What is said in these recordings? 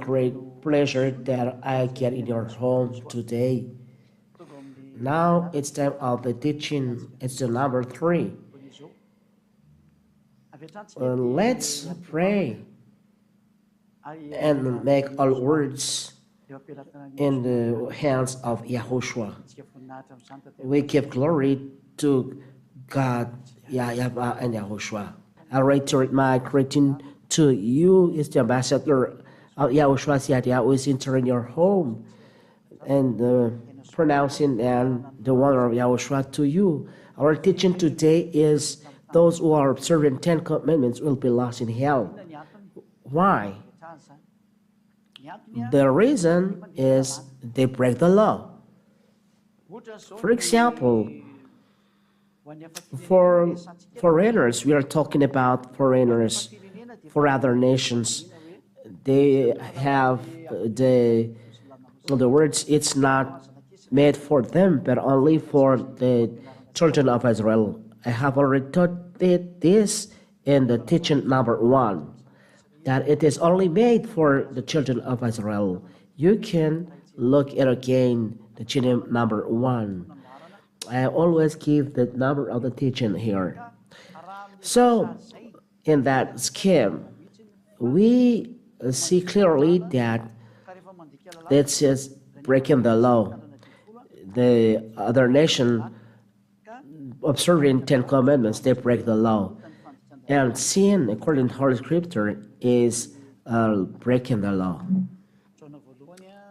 great pleasure that I get in your home today. Now it's time of the teaching. It's the number 3. Let's pray and make all words in the hands of Yahushua. We give glory to God, Yahweh, and Yahushua. I return my greeting to you, is the ambassador of Yahushua who is entering your home and pronouncing and the wonder of Yahushua to you. Our teaching today is those who are observing 10 commandments will be lost in hell. Why? The reason is they break the law. For example, for foreigners, we are talking about foreigners for other nations. They have the words, it's not made for them, but only for the children of Israel. I have already taught this in the teaching number 1, that it is only made for the children of Israel. You can look at again the teaching number 1. I always give the number of the teaching here. So, in that scheme, we see clearly that this is breaking the law. The other nation observing 10 commandments, they break the law. And sin, according to Holy Scripture, is breaking the law.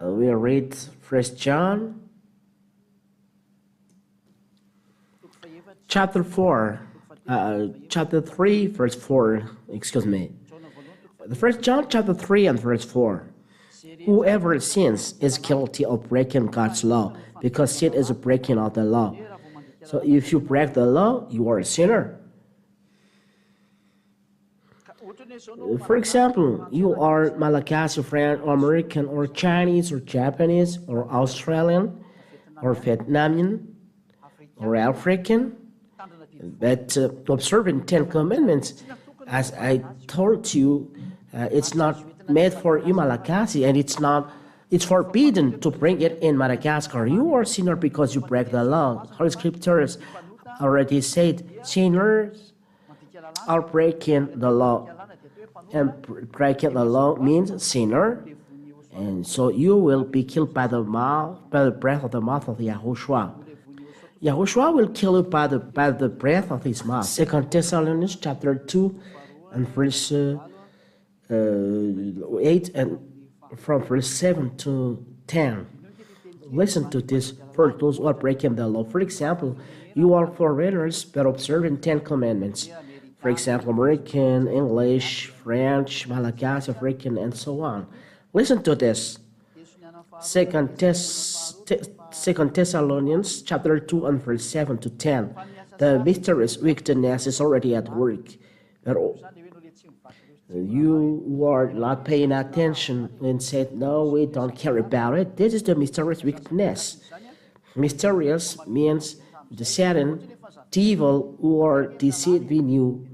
We read 1 John chapter 3, verse 4, excuse me. The 1 John chapter 3 and verse 4. Whoever sins is guilty of breaking God's law, because sin is a breaking of the law. So if you break the law, you are a sinner. For example, you are Malagasy, French, or American, or Chinese, or Japanese, or Australian, or Vietnamese, or African, but observing 10 commandments, as I told you, it's not made for you Malagasy, and it's forbidden to bring it in Madagascar. You are a sinner because you break the law. Holy Scriptures already said sinners are breaking the law, and breaking the law means sinner, and so you will be killed by the breath of the mouth of Yahushua. Yahushua will kill you by the breath of his mouth. 2 Thessalonians chapter 2 and verse 8 and from verse 7 to 10. Listen to this for those who are breaking the law. For example, you are foreigners but observing 10 commandments. For example, American, English, French, Malagasy, African, and so on. Listen to this. 2 Thessalonians chapter 2 and verse 7 to 10. The mysterious wickedness is already at work. But you were not paying attention and said, no, we don't care about it. This is the mysterious wickedness. Mysterious means the Satan, devil, or deceiving you.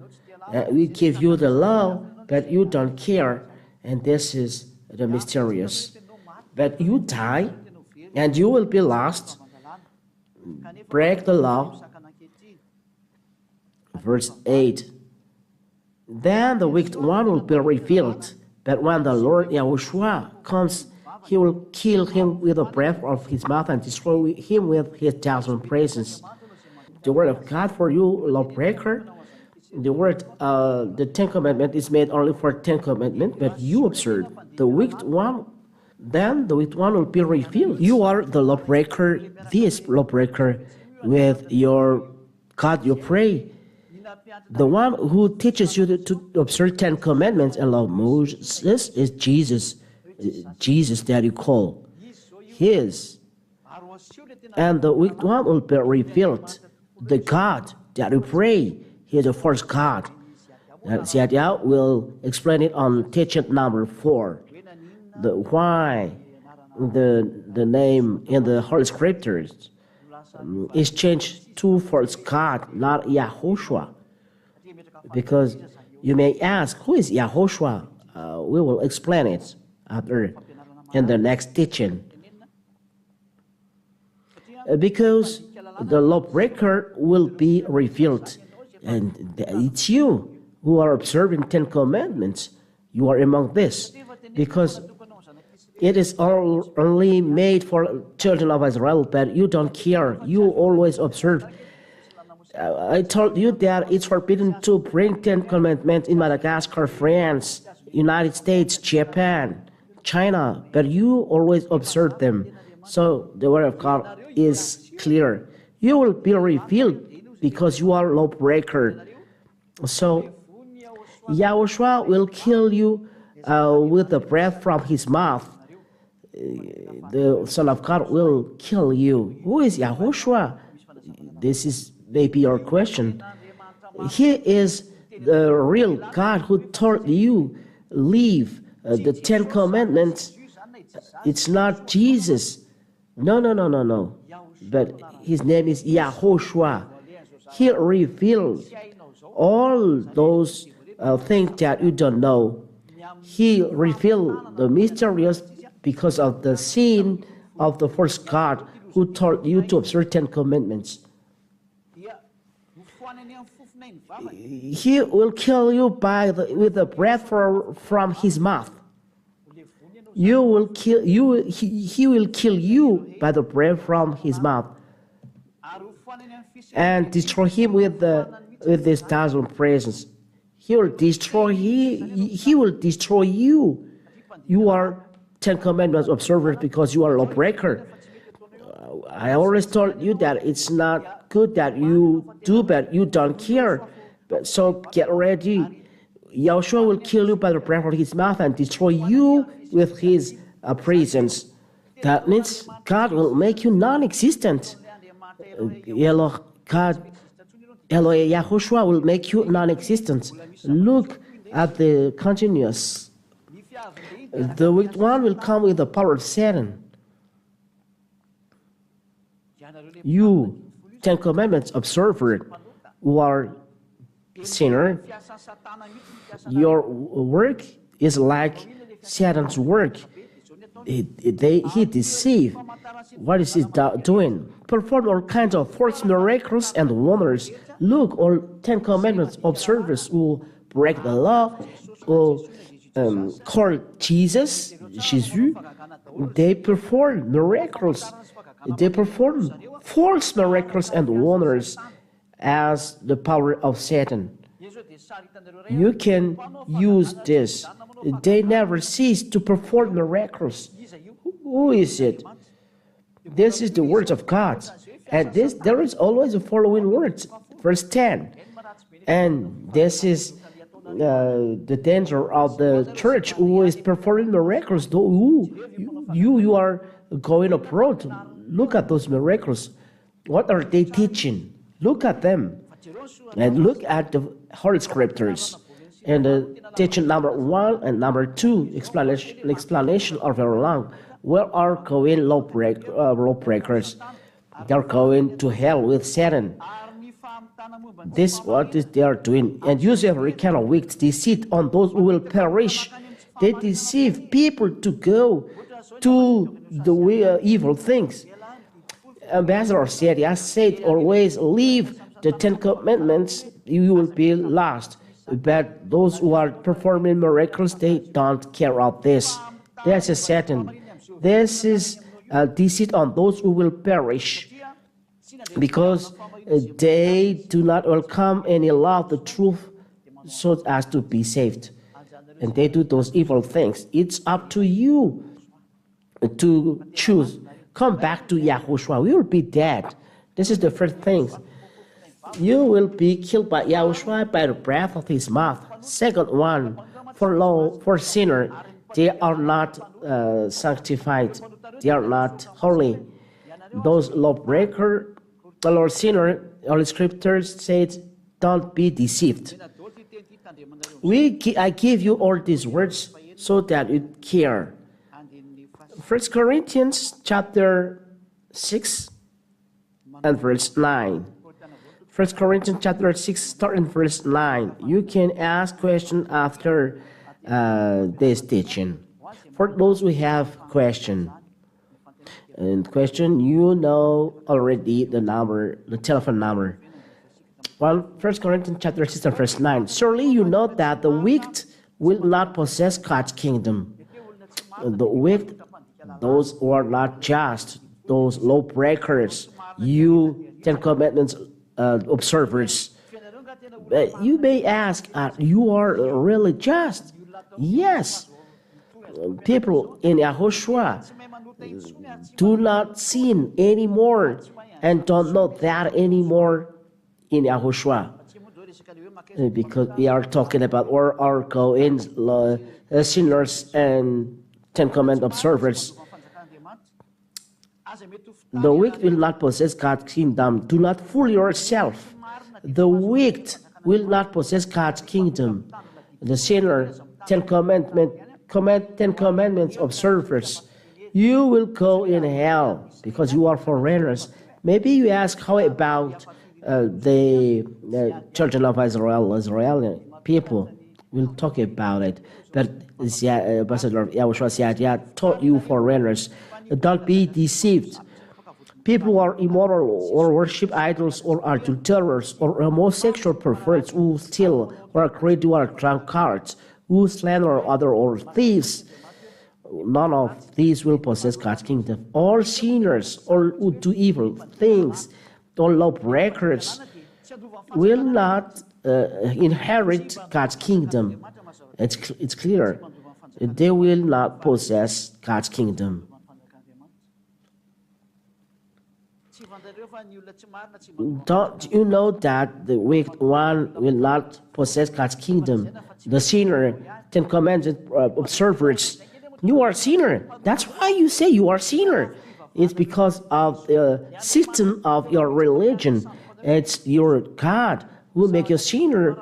We give you the law, but you don't care, and this is the mysterious. But you die, and you will be lost. Break the law. Verse 8. Then the wicked one will be revealed, but when the Lord Yahushua comes, he will kill him with the breath of his mouth and destroy him with his 1,000 praises. The word of God for you, lawbreaker. The word, the 10 commandment is made only for 10 commandment, but you observe the wicked one. Then the wicked one will be revealed. You are the lawbreaker, this lawbreaker, with your God you pray. The one who teaches you to observe 10 commandments and love Moses is Jesus. Jesus that you call his. And the wicked one will be revealed. The God that you pray, he is the first God. Ziadia will explain it on teaching number 4. The why the name in the Holy Scriptures is changed to first God, not Yahushua. Because you may ask, who is Yahushua? We will explain it other in the next teaching. Because the lawbreaker will be revealed, and it's you who are observing 10 commandments. You are among this, because it is only made for children of Israel, but you don't care. You always observe. I told you that it's forbidden to bring 10 commandments in Madagascar, France, United States, Japan, China, but you always observe them. So the word of God is clear. You will be revealed because you are lawbreaker. So Yahushua will kill you with the breath from his mouth. The Son of God will kill you. Who is Yahushua? This is maybe your question. He is the real God who told you leave the 10 commandments. It's not Jesus. No. But his name is YAHOSHUAH. He revealed all those things that you don't know. He revealed the mysterious because of the sin of the first God who told you to observe 10 commandments. He will kill you with the breath from his mouth. He will kill you by the breath from his mouth, and destroy him with this thousand presence. He will destroy you. You are 10 commandments observers because you are a lawbreaker. I always told you that it's not good that you do, but you don't care. So get ready. Yahushua will kill you by the breath of his mouth and destroy you with his presence. That means God will make you non-existent. Yahushua will make you non-existent. Look at the continuous. The wicked one will come with the power of Satan. You, 10 commandments observer, who are sinner, your work is like Satan's work. He deceives. What is he doing? Perform all kinds of false miracles and wonders. Look, all 10 commandments observers who break the law, who call Jesus, they perform miracles. They perform false miracles and wonders as the power of Satan. You can use this. They never cease to perform miracles. Who is it? This is the words of God. And there is always the following words. Verse 10. And this is the danger of the church who is performing miracles. You are going abroad. Look at those miracles. What are they teaching? Look at them. And look at the Holy Scriptures. And the teaching number 1 and number 2, explanation are very long. Where are going lawbreakers? They're going to hell with Satan. This is what they are doing. And use every kind of wicked deceit on those who will perish. They deceive people to go to the evil things. Ambassador said, I said, always leave the 10 commandments, you will be lost. But those who are performing miracles, they don't care about this. This is Satan. This is deceit on those who will perish, because they do not welcome any law of the truth so as to be saved. And they do those evil things. It's up to you to choose. Come back to Yahushua. We will be dead. This is the first thing. You will be killed by Yahushua by the breath of his mouth. Second one, for sinner, they are not sanctified. They are not holy. Those lawbreaker, the Lord sinner, Holy Scriptures said, don't be deceived. I give you all these words so that you care. 1 Corinthians chapter 6 and verse 9. 1 Corinthians chapter 6, start in verse 9. You can ask questions after this teaching. For those who have question, you know already the number, the telephone number. Well, 1 Corinthians chapter 6 and verse 9. Surely you know that the wicked will not possess God's kingdom. The wicked, those who are not just, those lawbreakers, you Ten Commandments observers. You may ask, you are really just? Yes. People in YAHOSHUAH do not sin anymore and don't know that anymore in YAHOSHUAH. Because we are talking about our Kohen sinners and Ten Commandment observers. The wicked will not possess God's kingdom. Do not fool yourself. The wicked will not possess God's kingdom. The sinner, Ten Commandments observers, you will go in hell because you are foreigners. Maybe you ask, how about the children of Israeli people? We'll talk about it. But Ambassador YAHOSHUAH taught you foreigners, don't be deceived. People who are immoral or worship idols or adulterers or homosexual perverts who steal or are greedy or drunkards, who slander other or thieves, none of these will possess God's kingdom. All sinners, all who do evil things, all lawbreakers will not inherit God's kingdom. It's clear. They will not possess God's kingdom. Don't you know that the wicked one will not possess God's kingdom? The sinner, Ten Commandments observers, you are a sinner. That's why you say you are a sinner. It's because of the system of your religion. It's your God who make you a sinner.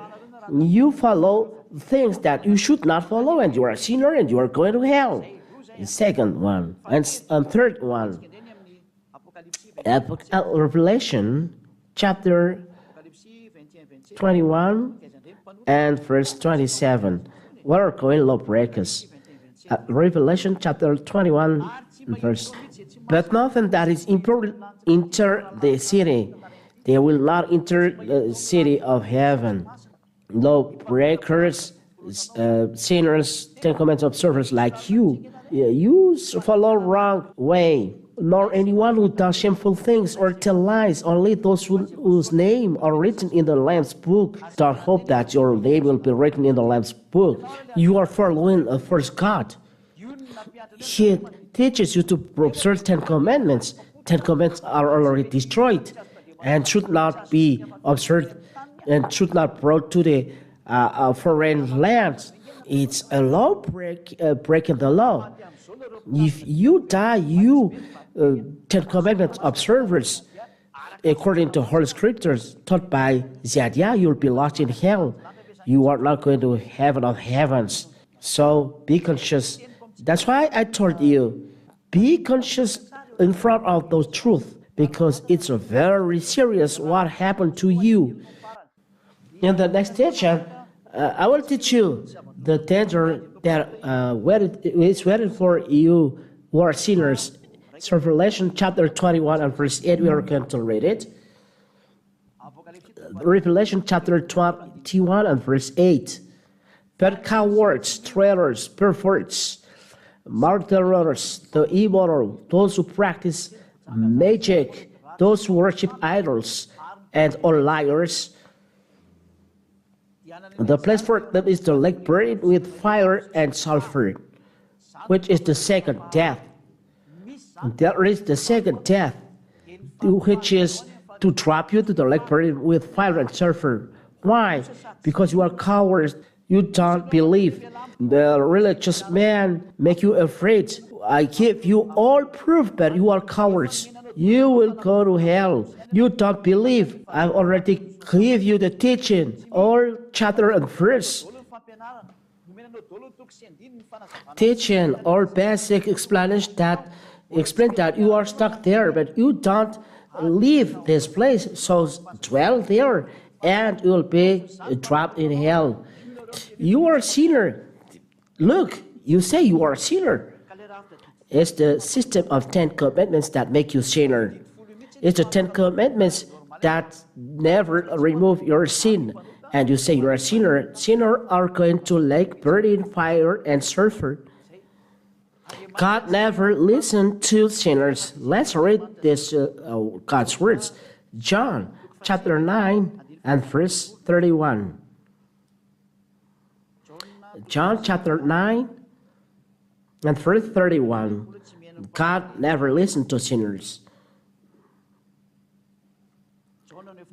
You follow things that you should not follow, and you are a sinner, and you are going to hell. The second one, and third one, Revelation chapter 21 and verse 27. What are going lawbreakers? Revelation chapter 21 verse. But nothing that is impure enter the city. They will not enter the city of heaven. Lawbreakers, sinners, Ten Commandments observers like you follow wrong way. Nor anyone who does shameful things or tell lies, only those whose name are written in the Lamb's book. Don't hope that your name will be written in the Lamb's book. You are following a first God. He teaches you to observe 10 Commandments. 10 Commandments are already destroyed and should not be observed and should not brought to the foreign lands. It's a law breaking the law. If you die, you 10 Commandments observers, according to Holy Scriptures taught by Zadiah, you'll be lost in hell. You are not going to heaven of heavens. So be conscious. That's why I told you, be conscious in front of those truths, because it's a very serious what happened to you. In the next teaching, I will teach you the danger that is waiting for you who are sinners. So Revelation chapter 21 and verse 8, we are going to read it. Revelation chapter 21 and verse 8. But cowards, traitors, perverts, murderers, the immoral, those who practice magic, those who worship idols, and all liars, the place for them is the lake burned with fire and sulfur, which is the second death. There is the second death, which is to drop you to the lake burned with fire and sulfur. Why? Because you are cowards. You don't believe. The religious man make you afraid. I give you all proof that you are cowards. You will go to hell. You don't believe. I've already give you the teaching, all chapter and verse. Teaching all basic explanation that explain that you are stuck there, but you don't leave this place. So dwell there, and you will be dropped in hell. You are a sinner. Look, You say you are a sinner. It's the system of 10 commandments that make you sinner. It's the 10 commandments that never remove your sin. And you say you're a sinner. Sinners are going to lake burning fire and sulfur. God never listened to sinners. Let's read this God's words. John chapter 9 and verse 31. John chapter 9 and verse 31. God never listened to sinners.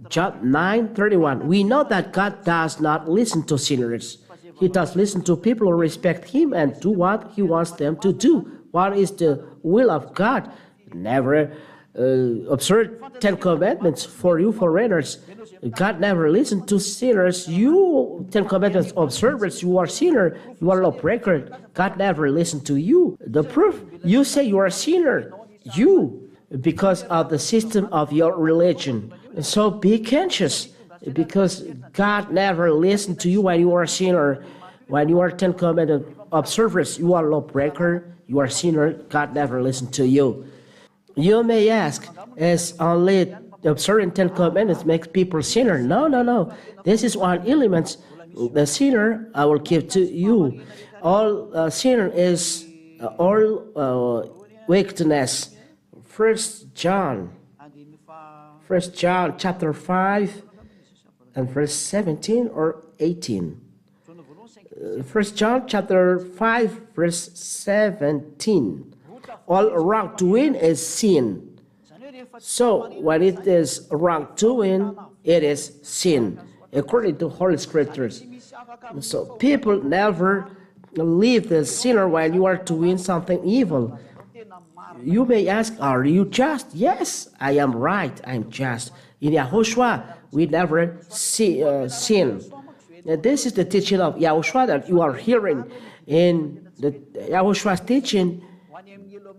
John 9:31. We know that God does not listen to sinners. He does listen to people who respect Him and do what He wants them to do. What is the will of God? Never observe 10 commandments for you foreigners. God never listened to sinners. You 10 commandments observers, you are sinner. You are lawbreaker. God never listened to you. The proof, you say you are a sinner. You, because of the system of your religion. So be conscious, because God never listened to you when you are a sinner. When you are 10 commandment observers, you are lawbreaker, you are sinner. God never listened to you. You may ask, is only observing 10 commandments makes people sinner? No, no, no. This is one element. The sinner I will give to you. All sinner is all wickedness. First John chapter 5 and verse 17 or 18. First John chapter 5 verse 17. All wrongdoing is sin. So when it is wrongdoing, it is sin, according to Holy Scriptures. So people never leave the sinner when you are doing something evil. You may ask, are you just? Yes, I am right, I'm just. In YAHOSHUAH, we never sin. And this is the teaching of YAHOSHUAH that you are hearing. In the YAHOSHUAH's teaching,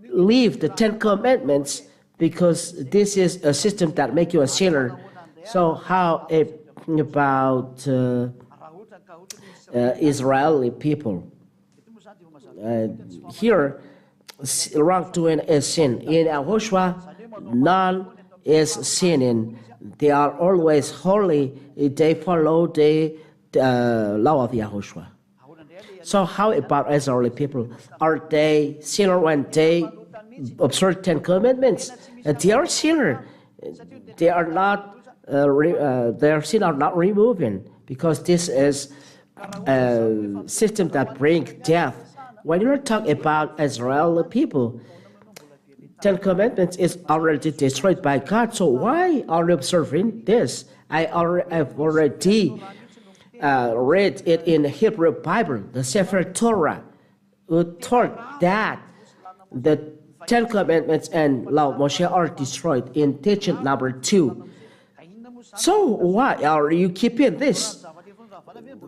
leave the 10 commandments, because this is a system that makes you a sinner. So how about Israeli people? Here, wrongdoing is sin. In YAHOSHUAH, none is sinning. They are always holy. They follow the law of YAHOSHUAH. So how about Israeli people? Are they sinner when they observe 10 commandments? They are sinner. They are not. Their sin are not removing, because this is a system that brings death. When you talk about Israeli people, 10 commandments is already destroyed by God. So why are you observing this? I've already read it in the Hebrew Bible, the Sefer Torah, who taught that the 10 commandments and law of Moshe are destroyed in teaching number 2. So why are you keeping this?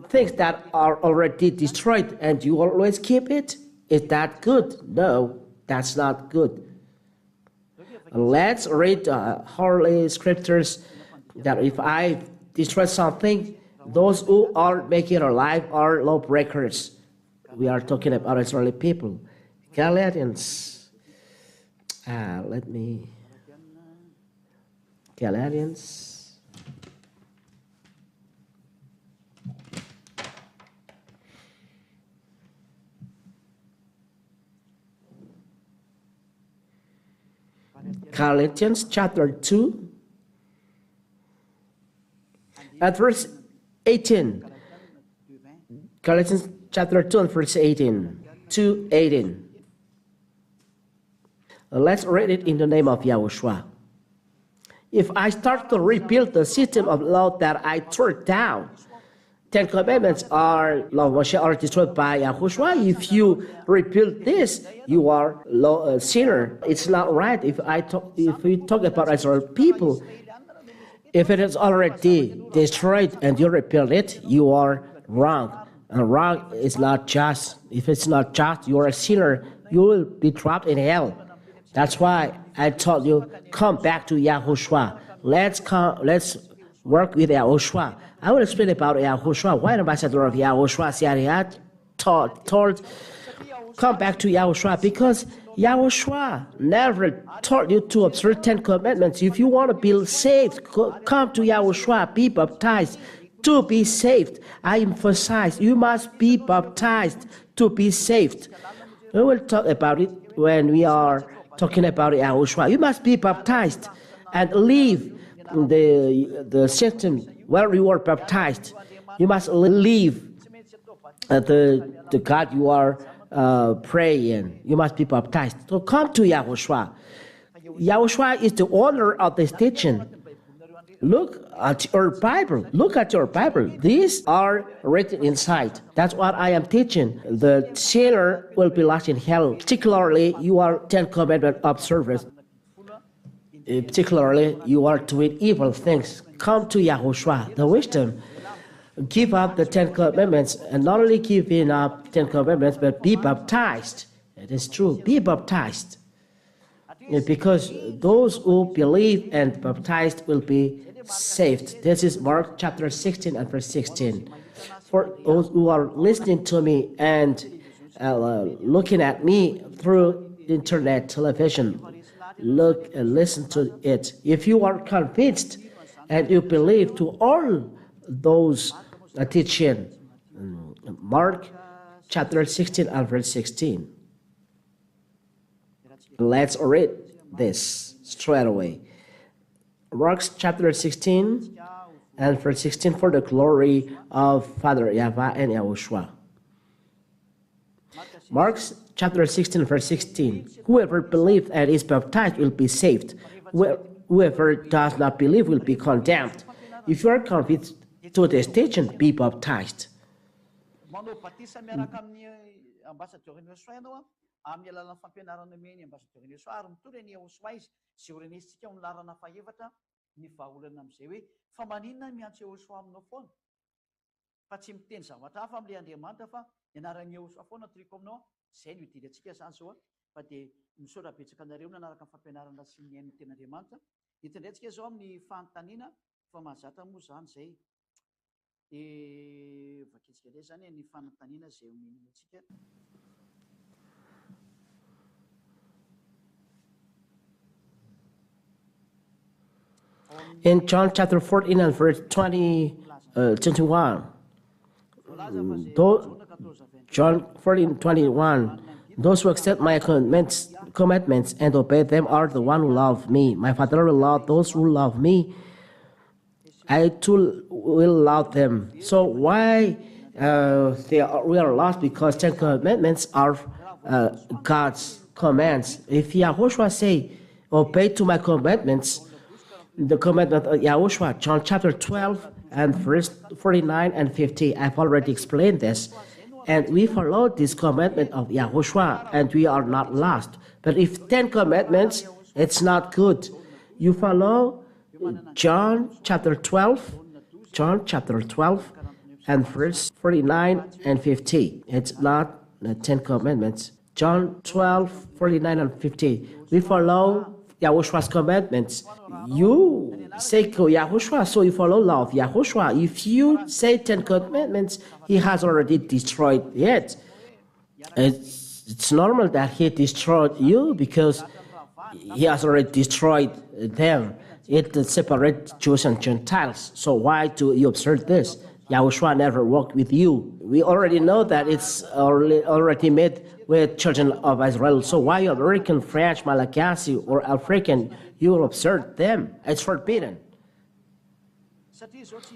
Things that are already destroyed and you always keep it? Is that good? No, that's not good. Let's read Holy Scriptures that if I destroy something, those who are making it alive are lawbreakers. We are talking about Israeli people. Galatians. Galatians. Galatians chapter 2 at verse 18. Galatians chapter 2 and verse 18. 2:18. Let's read it in the name of YAHOSHUAH. If I start to rebuild the system of law that I tore down, 10 commandments are law Moshe are destroyed by YAHOSHUAH. If you rebuild this, you are a sinner. It's not right. If we talk about Israel people, if it is already destroyed and you rebuild it, you are wrong. And wrong is not just. If it's not just, you are a sinner. You will be trapped in hell. That's why I told you, come back to YAHOSHUAH. Let's work with YAHOSHUAH. I will explain about YAHOSHUAH. Why an ambassador of YAHOSHUAH told come back to Yahushua, because Yahushua never taught you to observe 10 commandments. If you want to be saved, come to Yahushua, be baptized to be saved. I emphasize, you must be baptized to be saved. We will talk about it when we are talking about Yahushua. You must be baptized and leave the system where you are baptized. You must leave the God you are praying. You must be baptized. So come to Yahushua. Yahushua is the owner of this teaching. Look at your Bible. Look at your Bible. These are written inside. That's what I am teaching. The sinner will be lost in hell. Particularly, you are 10 commandment observers. Particularly, you are doing evil things. Come to Yahushua, the wisdom. Give up the 10 commandments, and not only giving up 10 commandments, but be baptized. It is true. Be baptized. Because those who believe and baptized will be saved. This is Mark chapter 16 and verse 16. For those who are listening to me and looking at me through internet, television, look and listen to it. If you are convinced and you believe to all those teaching, Mark chapter 16 and verse 16. Let's read this straight away. Mark chapter 16 and verse 16, for the glory of Father Yahweh and Yahushua. Mark chapter 16 verse 16. Whoever believes and is baptized will be saved. Whoever does not believe will be condemned. If you are convinced to this teaching, be baptized. Amin'ny alalan'ny fampianarana meny ambassadeur Yesu ary mitorany Yahoshua izy sy orenesitsika ny larana faevatra ny vahaolana amin'izay hoe fa maninona miantso Yahoshua aminao foana fa tsy miteny zavatra hafa amin'ilay Andriamanitra fa ianaran'ny Yahoshua foana triko aminao izay no idirantsika zany zao fa dia misaotra betsaka anareo nanaraka ny fampianarana sy ny ain'ny ten'Andriamanitra hitandraitsika zao amin'ny fanontaniana fa mahazatra moa zany izay dia vakitsika indray zany ny fanontaniana izay omentsika. In John chapter 14 and verse 21, John 14:21, those who accept my commandments and obey them are the one who love me. My Father will love those who love me. I too will love them. So why we are lost? Because 10 commandments are God's commands. If Yahushua say, obey to my commandments, the commandment of Yahushua, John chapter 12 and verse 49 and 50. I've already explained this. And we follow this commandment of Yahushua and we are not lost. But if 10 commandments, it's not good. You follow John chapter 12 and verse 49 and 50. It's not the 10 commandments. John 12, 49 and 50. We follow Yahushua's commandments. You say Yahushua, so you follow law of Yahushua. If you say 10 commandments, he has already destroyed it. It's normal that he destroyed you because he has already destroyed them. It separates Jews and Gentiles. So why do you observe this? Yahushua never walked with you. We already know that it's already made with children of Israel. So why American, French, Malagasy, or African, you will observe them? It's forbidden.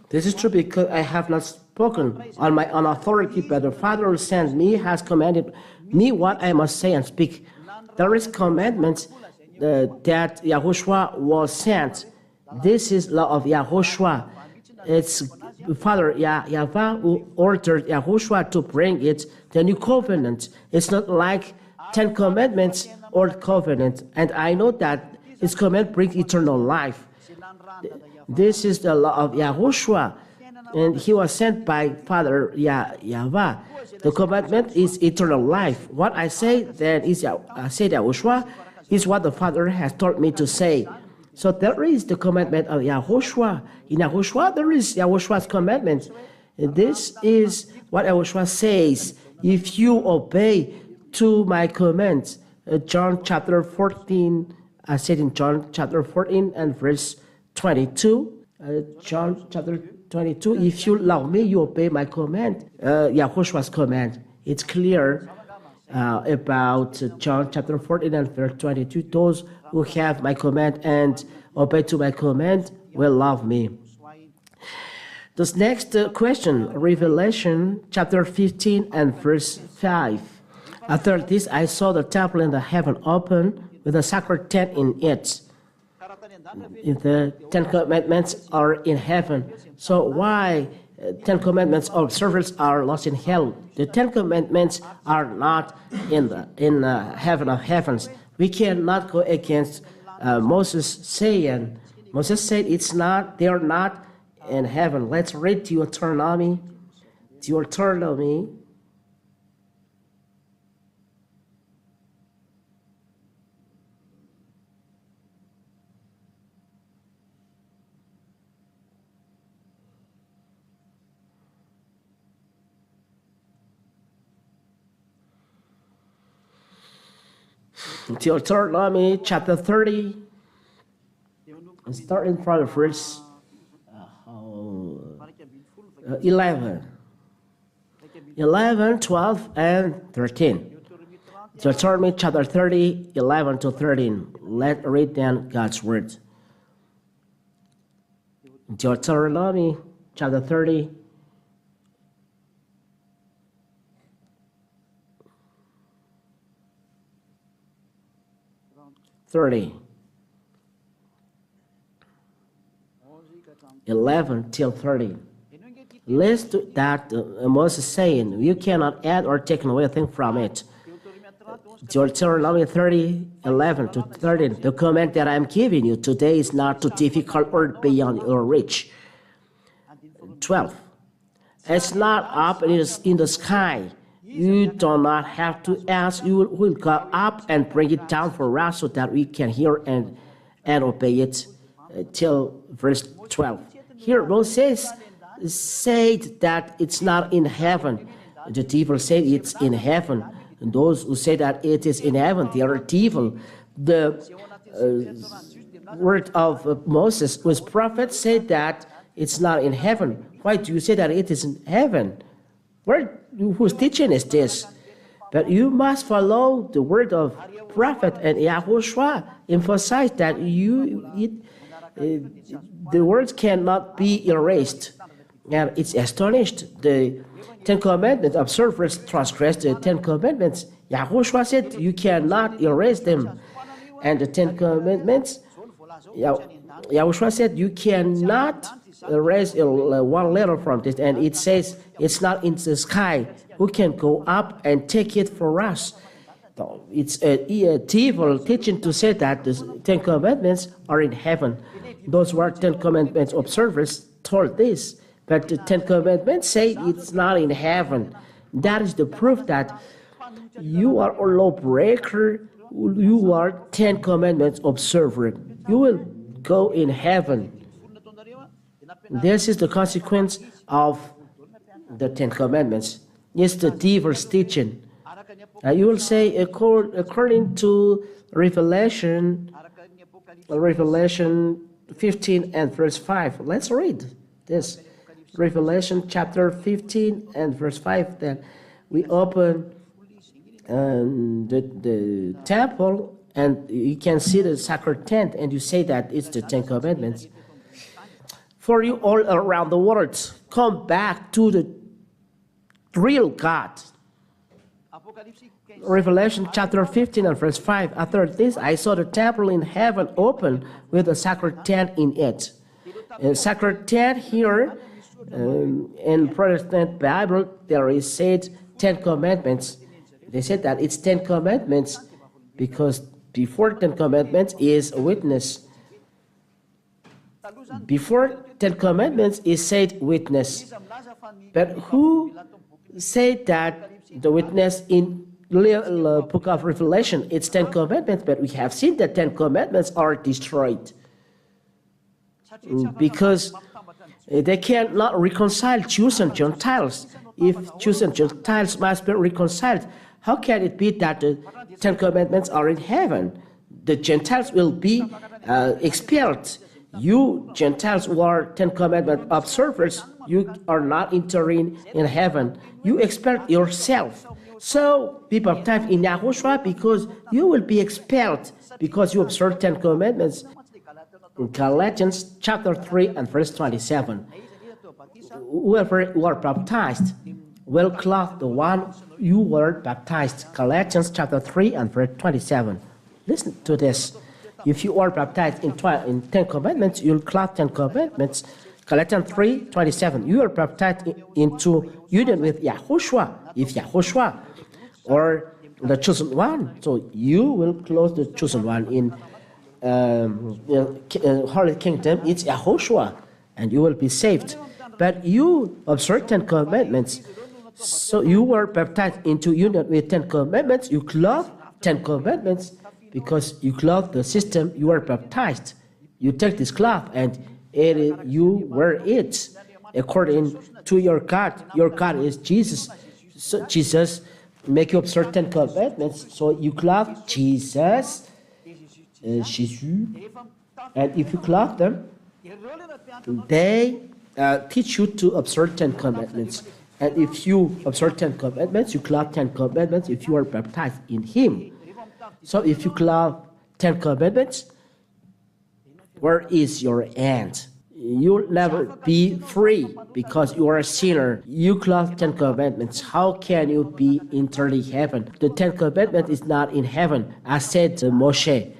This is true because I have not spoken on my own authority, but the Father who sent me has commanded me what I must say and speak. There is commandments that Yahushua was sent. This is law of Yahushua. It's Father Yahweh who ordered Yahushua to bring it, the new covenant. It's not like 10 commandments or covenant. And I know that his command brings eternal life. This is the law of Yahushua. And he was sent by Father Yahweh. The commandment is eternal life. What I say then is Yahushua is what the Father has taught me to say. So there is the commandment of Yahushua. In Yahushua, there is Yahushua's commandment. And this is what Yahushua says. If you obey to my commands. John chapter 14, I said in John chapter 14 and verse 22. John chapter 22, if you love me, you obey my command. Yahoshua's command. It's clear about John chapter 14 and verse 22. Those who have my command and obey to my command will love me. This next question, Revelation chapter 15 and verse 5. After this, I saw the temple in the heaven open with a sacred tent in it. If the Ten Commandments are in heaven, so why Ten Commandments observers are lost in hell? The Ten Commandments are not in heaven of heavens. We cannot go against Moses saying. Moses said it's not. They are not in heaven. Let's read Deuteronomy. Deuteronomy. Deuteronomy chapter 30, starting from verse 11, 12, and 13. Deuteronomy chapter 30, 11 to 13. Let's read then God's word. Deuteronomy chapter 30, 30, 11 till 30. Listen that Moses saying, you cannot add or take away a thing from it. Deuteronomy 30, 11 to 13. The command that I am giving you today is not too difficult or beyond your reach. 12. It's not up in the sky. You do not have to ask. You will go up and bring it down for us so that we can hear and obey it till verse 12. Here Moses said that it's not in heaven. The devil said it's in heaven. And those who say that it is in heaven, they are devil. The word of Moses, whose prophet, said that it's not in heaven. Why do you say that it is in heaven? Whose teaching is this? But you must follow the word of prophet, and YAHOSHUAH emphasized that the words cannot be erased. And it's astonished. The Ten Commandments, observers transgress the Ten Commandments. YAHOSHUAH said you cannot erase them. And the Ten Commandments, YAHOSHUAH said you cannot erase one letter from this. And it says it's not in the sky. Who can go up and take it for us? So it's a evil teaching to say that the Ten Commandments are in heaven. Those who are Ten Commandments observers told this. But the Ten Commandments say it's not in heaven. That is the proof that you are a lawbreaker. You are Ten Commandments observer. You will go in heaven. This is the consequence of the Ten Commandments. It's the devil's teaching. You will say, according to Revelation 15 and verse 5. Let's read this. Revelation chapter 15 and verse 5. Then we open the temple, and you can see the sacred tent, and you say that it's the Ten Commandments. For you all around the world, come back to the real God. Revelation chapter 15 and verse 5. After this, I saw the temple in heaven open with a sacred tent in it. A sacred tent here, in Protestant Bible, there is said Ten Commandments. They said that it's Ten Commandments because before Ten Commandments is a witness. Before Ten Commandments is said witness. But who said that the witness in the book of Revelation, it's Ten Commandments, but we have seen that Ten Commandments are destroyed because they cannot reconcile Jews and Gentiles. If Jews and Gentiles must be reconciled, How can it be that the Ten Commandments are in heaven? The Gentiles will be expelled. You Gentiles who are Ten Commandment observers, you are not entering in heaven. You expel yourself. So be baptized in YAHOSHUAH because you will be expelled because you observe Ten Commandments. In Galatians chapter 3 and verse 27, whoever were baptized will clothe the one you were baptized. Galatians chapter 3 and verse 27. Listen to this. If you are baptized in 10 commandments, you'll clothe 10 commandments. Galatians 3:27. You are baptized into union with YAHOSHUAH, if YAHOSHUAH, or the chosen one. So you will clothe the chosen one in Holy Kingdom. It's YAHOSHUAH, and you will be saved. But you observe 10 commandments. So you were baptized into union with 10 commandments. You clothe 10 commandments because you clothe the system you were baptized. You take this cloth and you wear it according to your God. Your God is Jesus. So Jesus make you observe 10 commandments. So you clothe Jesus, Jesus, and if you clothe them, they teach you to observe 10 commandments. And if you observe 10 commandments, you clothe 10 commandments if you are baptized in Him. So if you clothe 10 commandments, where is your end? You'll never be free because you are a sinner. You clothe 10 commandments. How can you be entered in heaven? The 10 commandments is not in heaven. I said to Moshe,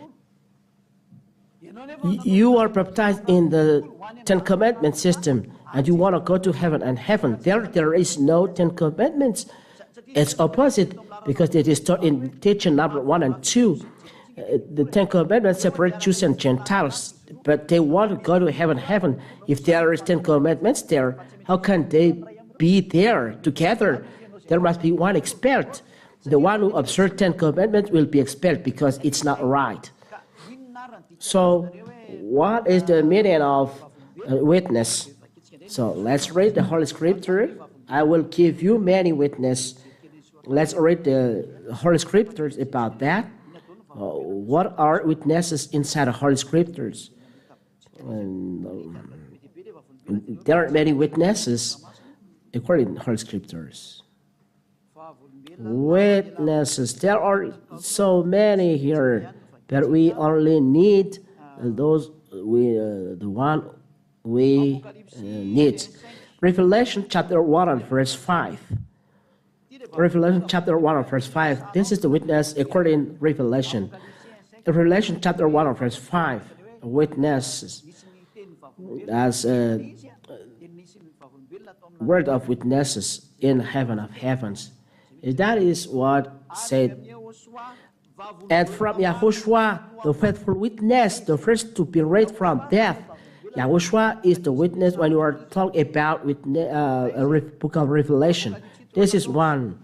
you are baptized in the 10 commandment system and you want to go to heaven, and heaven, there is no 10 commandments. It's opposite because it is taught in teaching number 1 and 2. The 10 commandments separate Jews and Gentiles, but they want to go to heaven. If there is 10 commandments there, how can they be there together? There must be one expelled. The one who observes 10 commandments will be expelled because it's not right. So what is the meaning of witness? So let's read the Holy Scripture. I will give you many witnesses. Let's read the Holy Scriptures about that. What are witnesses inside the Holy Scriptures? There are many witnesses according to Holy Scriptures. Witnesses, there are so many here, but we only need the one we need. Revelation chapter 1 and verse 5. Revelation chapter 1 and verse 5. This is the witness according to Revelation. Revelation chapter 1 and verse 5. Witnesses as a word of witnesses in heaven of heavens. That is what said. And from YAHOSHUAH, the faithful witness, the first to be raised from death. YAHOSHUAH is the witness when you are talking about book of Revelation. This is one.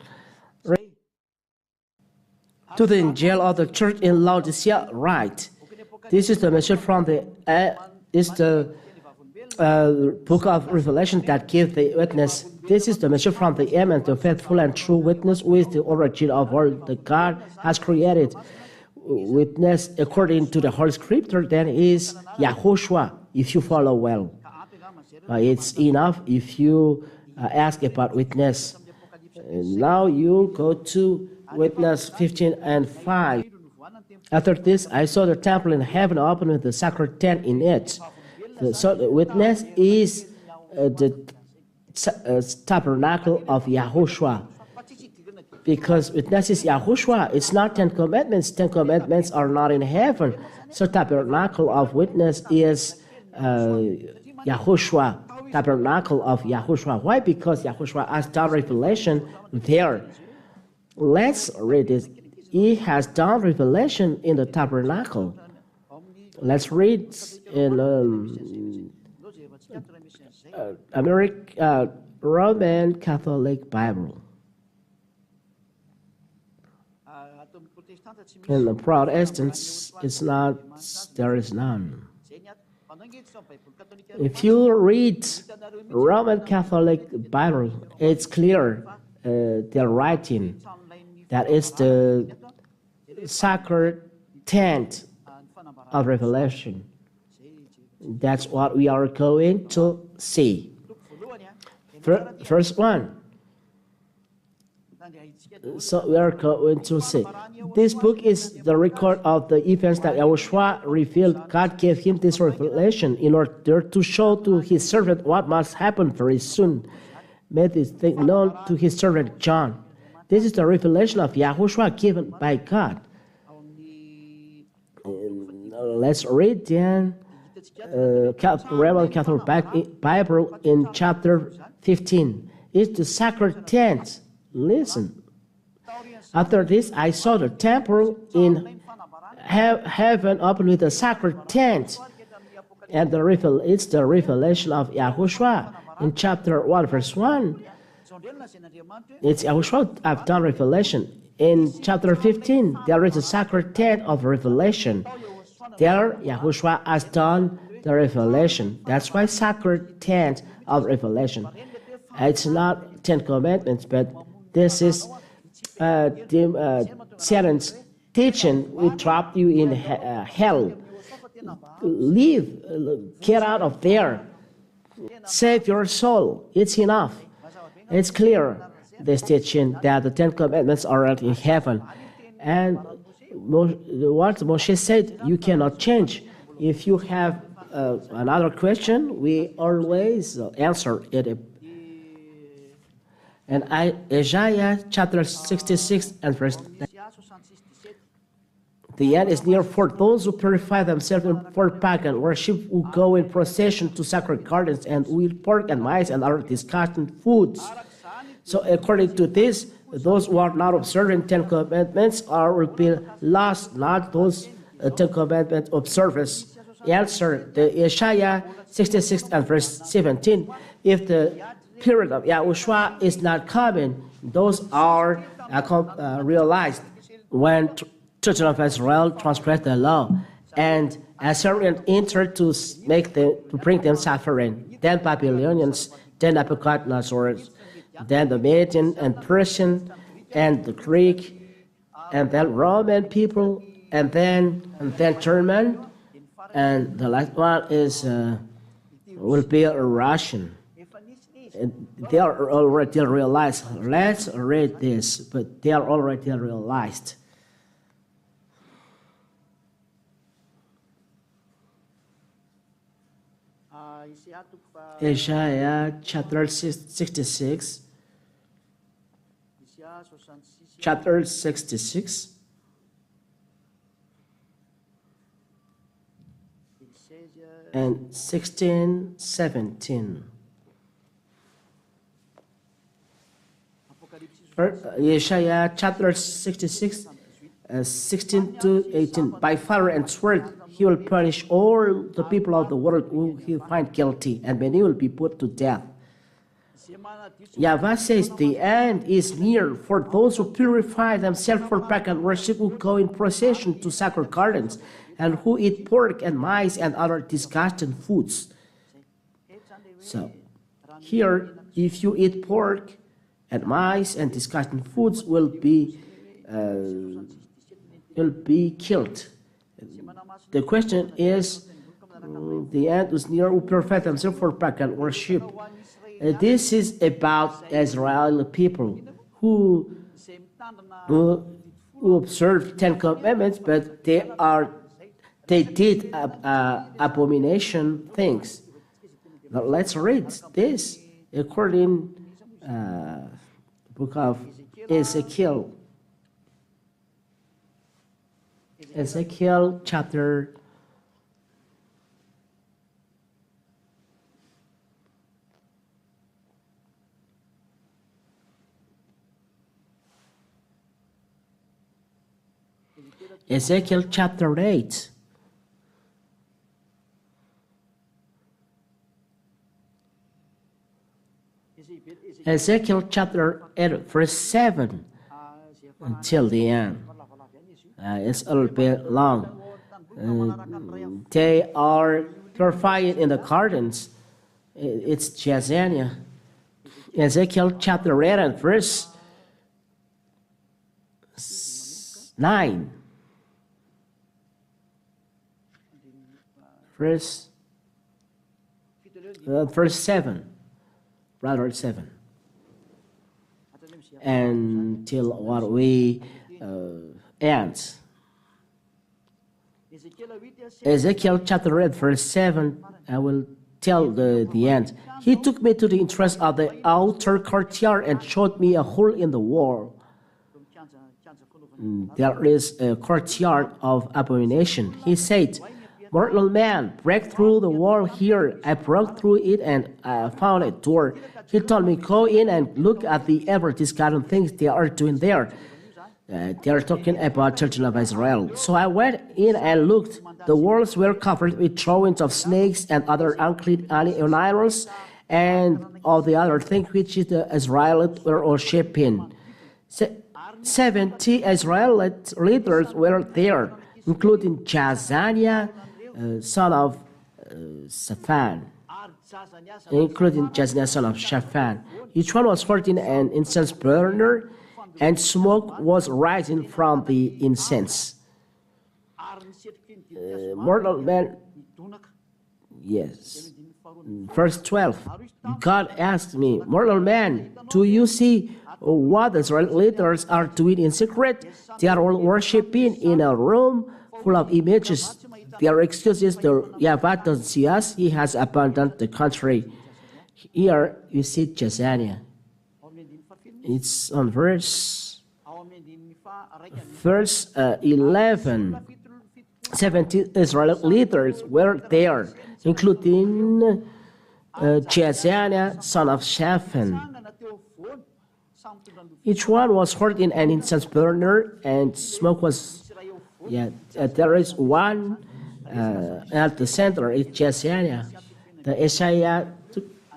To the angel of the church in Laodicea, write. This is the message from the book of Revelation that gives the witness. This is the message from the Amen, the faithful and true witness with the origin of all that God has created. Witness according to the Holy Scripture then is YAHOSHUAH, if you follow well. It's enough if you ask about witness. Now you go to witness 15 and 5. After this, I saw the temple in heaven open with the sacred tent in it. So the witness is the tabernacle of YAHOSHUAH. Because witness is YAHOSHUAH, it's not 10 commandments. 10 commandments are not in heaven. So tabernacle of witness is YAHOSHUAH. Tabernacle of YAHOSHUAH. Why? Because YAHOSHUAH has done revelation there. Let's read this. He has done revelation in the tabernacle. Let's read in Roman Catholic Bible. In the Protestants, there is none. If you read Roman Catholic Bible, it's clear they're writing. That is the sacred tent of Revelation. That's what we are going to see. First one. So we are going to see. This book is the record of the events that YAHOSHUAH revealed. God gave him this revelation in order to show to his servant what must happen very soon. Made this thing known to his servant John. This is the revelation of YAHOSHUAH given by God. Let's read then Roman Catholic Bible in chapter 15. It's the sacred tent. Listen. After this, I saw the temple in heaven open with a sacred tent. And it's the revelation of YAHOSHUAH. In chapter 1, verse 1, it's YAHOSHUAH have done revelation. In chapter 15, there is a sacred tent of revelation. There, YAHOSHUAH has done the revelation. That's why sacred tent of revelation. It's not 10 Commandments, but this is Satan's teaching will trap you in hell. Leave, get out of there. Save your soul. It's enough. It's clear, this teaching, that the 10 Commandments are in heaven. And what Moshe said, you cannot change. If you have another question, we always answer it. And Isaiah chapter 66 and verse 9. The end is near for those who purify themselves for pagan worship, who go in procession to sacred gardens, and who eat pork and mice and other disgusting foods. So according to this, those who are not observing 10 Commandments will be lost, not those 10 Commandment observers. Answer, the Isaiah 66 and verse 17. If the period of YAHOSHUAH is not coming, those are realized when children of Israel transgressed the law, and Assyrians entered to bring them suffering. Then Babylonians, then Nebuchadnezzar, then the Median and Persian, and the Greek, and then Roman people, and then German, and the last one is will be a Russian. They are already realized. Let's read this, but they are already realized. Isaiah chapter 66. Chapter 66. And 16, 17. Isaiah chapter 66, 16 to 18. By fire and sword he will punish all the people of the world who he find guilty, and many will be put to death. Yahweh says the end is near for those who purify themselves for pagan worship, who go in procession to sacred gardens, and who eat pork and mice and other disgusting foods. So here, if you eat pork and mice and disgusting foods, will be killed. The question is, the end is near who purify themselves for pagan worship. This is about Israeli people who observe 10 Commandments, but they did abomination things. Now let's read this according the book of Ezekiel. Ezekiel chapter 8. Ezekiel chapter 8, verse 7 until the end. It's a little bit long. They are purifying in the gardens. It's Jezania. Ezekiel chapter 8 and verse 9. Verse 7. Rather 7. Until what we end. Ezekiel chapter 8, verse 7, I will tell the end. He took me to the entrance of the outer courtyard and showed me a hole in the wall. There is a courtyard of abomination. He said, "Mortal man, break through the wall here." I broke through it and found a door. He told me, "Go in and look at the ever-discarded things they are doing there." They are talking about children of Israel. So I went in and looked. The walls were covered with drawings of snakes and other unclean animals and all the other things which the Israelites were worshipping. 70 Israelite leaders were there, including Jazaniah, son of Shaphan. Each one was holding an incense burner, and smoke was rising from the incense. Mortal man, yes. Verse 12, God asked me, "Mortal man, do you see what the Israel leaders are doing in secret? They are all worshipping in a room full of images. Their excuse is that Yahweh doesn't see us. He has abandoned the country." Here you see Jezaniah. It's on verse 11. 70 Israelite leaders were there, including Jezaniah, son of Shaphan. Each one was holding an incense burner, and smoke was. There is one at the center. It's Jezaniah. The Isaiah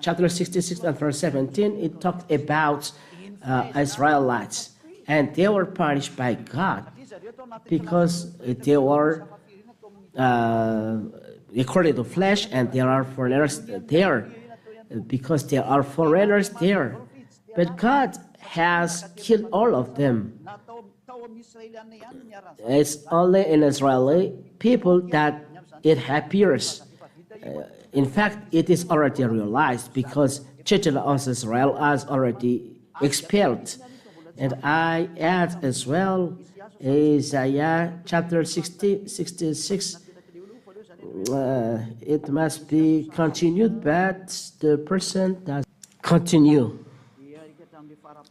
chapter 66 and verse 17. It talked about Israelites, and they were punished by God because they were according to flesh, and there are foreigners there because there are foreigners there. But God has killed all of them. It's only in Israeli people that it appears. In fact, it is already realized because children of Israel are already expelled. And I add as well Isaiah chapter 66. It must be continued, but the person does continue.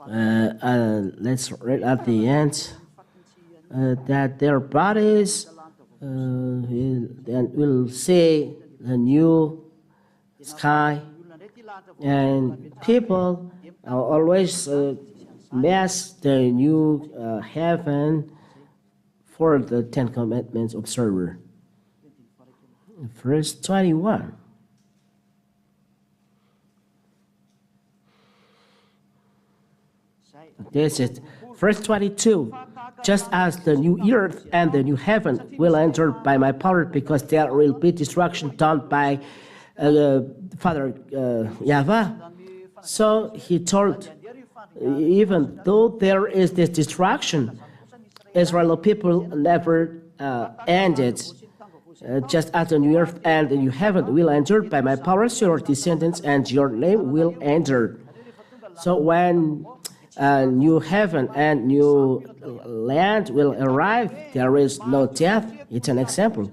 Let's read at the end that their bodies will see the new sky, and people always mass the new heaven for the Ten Commandments observer. Verse 21. This is verse 22. Just as the new earth and the new heaven will enter by my power, because there will be destruction done by Father Yahweh. So he told, even though there is this destruction, Israeli people never ended. Just as the new earth and the new heaven will enter by my power, your descendants and your name will enter. So when new heaven and new land will arrive, there is no death. It's an example.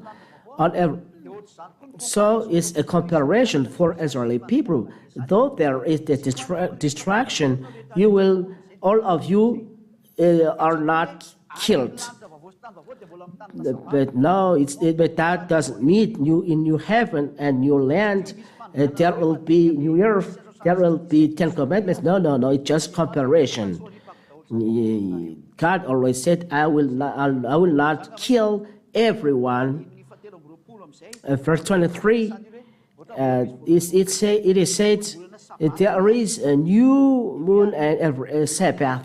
So it's a comparison for Israeli people. Though there is the destruction, all of you are not killed. But no, but that doesn't mean in new heaven and new land there will be new earth. There will be Ten Commandments. No, it's just comparison. God always said, I will not kill everyone. Verse 23, it is said, there is a new moon and a Sabbath.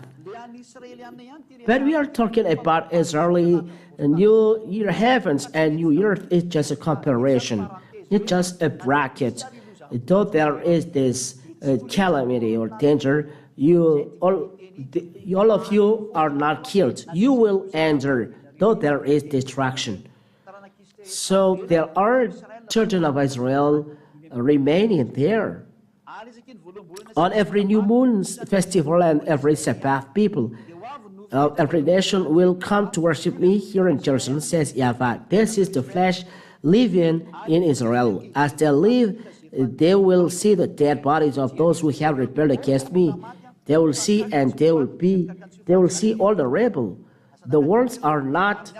But we are talking about Israeli new year heavens and new earth. It's just a comparison. It's just a bracket. Though there is this calamity or danger, all of you are not killed. You will enter, though there is destruction. So there are children of Israel remaining there. On every new moon festival and every Sabbath, people of every nation will come to worship me here in Jerusalem, says Yahweh. This is the flesh living in Israel. As they live, they will see the dead bodies of those who have rebelled against me. They will see, and they will see all the rebel. The worlds are not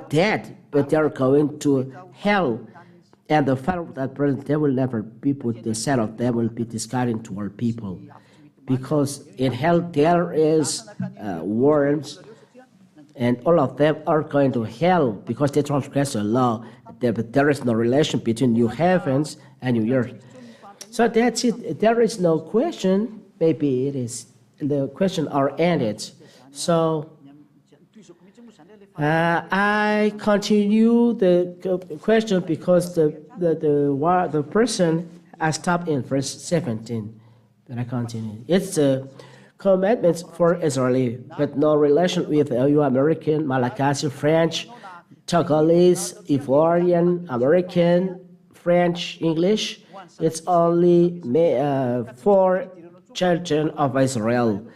dead, but they are going to hell. And the fire of that burns, they will never be put. The set of them will be discarded toward people, because in hell there is worms, and all of them are going to hell because they transgress the law. But there is no relation between new heavens and new earth. So that's it. There is no question. Maybe it is. The questions are ended. So I continue the question because the person has stopped in verse 17. Then I continue. It's the commandments for Israeli, but no relation with you American, Malagasy, French, Togolese, Ivorian, American, French, English. It's only for children of Israel.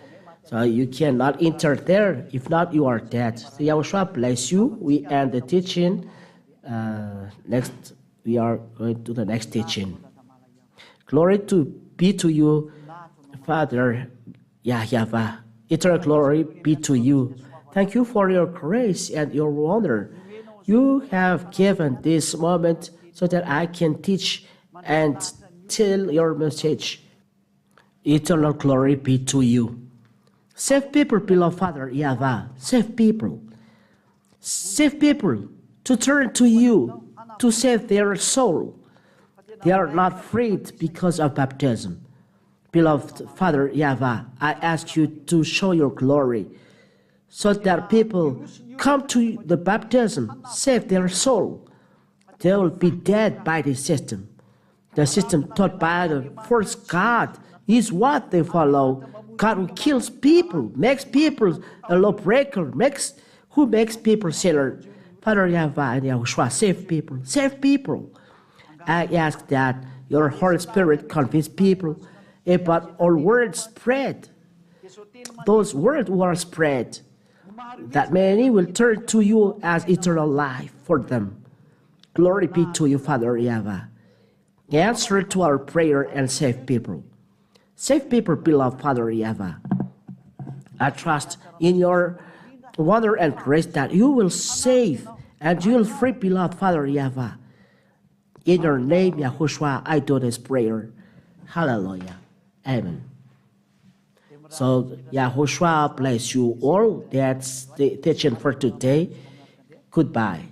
So you cannot enter there. If not, you are dead. So Yahushua bless you. We end the teaching. Next, we are going to the next teaching. Glory be to you, Father Yahweh. Eternal glory be to you. Thank you for your grace and your honor. You have given this moment so that I can teach and tell your message. Eternal glory be to you. Save people, beloved Father Yahweh. Save people. Save people to turn to you to save their soul. They are not freed because of baptism. Beloved Father Yahweh, I ask you to show your glory so that people come to the baptism, save their soul. They will be dead by the system. The system taught by the first God is what they follow. God who kills people, makes people a lawbreaker, who makes people sinner. Father Yahweh and YAHOSHUAH, save people, save people. I ask that your Holy Spirit convince people about all words spread. Those words were spread, that many will turn to you as eternal life for them. Glory be to you, Father Yahweh. Answer to our prayer and save people. Save people, beloved Father Yahweh. I trust in your wonder and grace that you will save and you will free, beloved Father Yahweh. In your name, YAHOSHUAH, I do this prayer. Hallelujah. Amen. So, YAHOSHUAH bless you all. That's the teaching for today. Goodbye.